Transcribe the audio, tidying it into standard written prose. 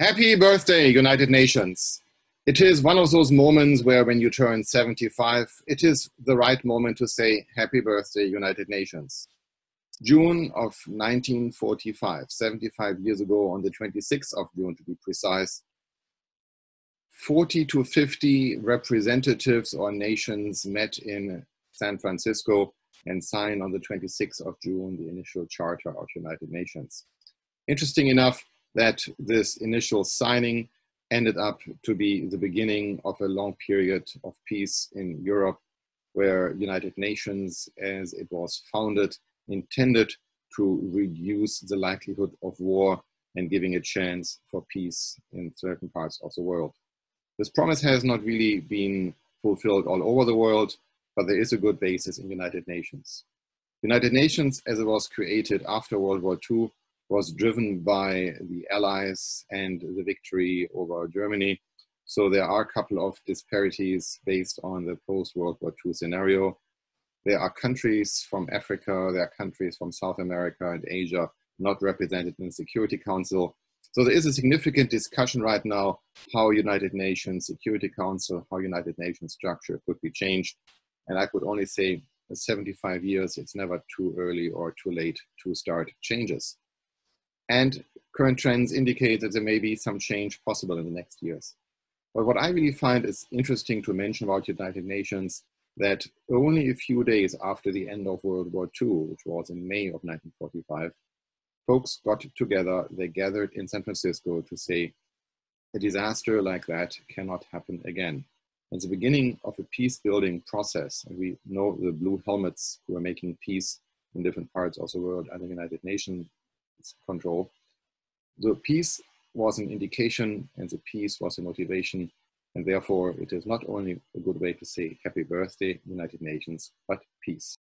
Happy birthday, United Nations. It is one of those moments where when you turn 75, it is the right moment to say happy birthday, United Nations. June of 1945, 75 years ago, on the 26th of June to be precise, 40 to 50 representatives or nations met in San Francisco and signed on the 26th of June the initial Charter of United Nations. Interesting enough that this initial signing ended up to be the beginning of a long period of peace in Europe, where United Nations, as it was founded, intended to reduce the likelihood of war and giving a chance for peace in certain parts of the world. This promise has not really been fulfilled all over the world, but there is a good basis in United Nations. United Nations, as it was created after World War II, was driven by the Allies and the victory over Germany. So there are a couple of disparities based on the post-World War II scenario. There are countries from Africa, there are countries from South America and Asia not represented in the Security Council. So there is a significant discussion right now how United Nations Security Council, how United Nations structure could be changed. And I could only say 75 years, it's never too early or too late to start changes. And current trends indicate that there may be some change possible in the next years. But what I really find is interesting to mention about United Nations, that only a few days after the end of World War II, which was in May of 1945, folks got together, they gathered in San Francisco to say, a disaster like that cannot happen again. It's the beginning of a peace-building process. And we know the blue helmets who are making peace in different parts of the world under United Nations control. The peace was an indication and the peace was a motivation, and therefore it is not only a good way to say happy birthday, United Nations, but peace.